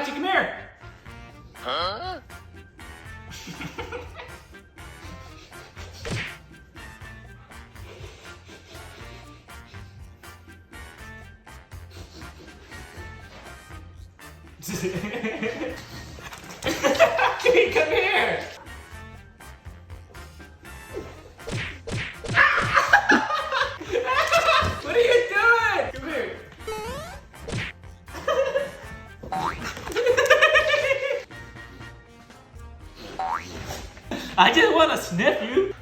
Hachi, come here. Huh? Hachi, come here. What are you doing? Come here. I just want to sniff you.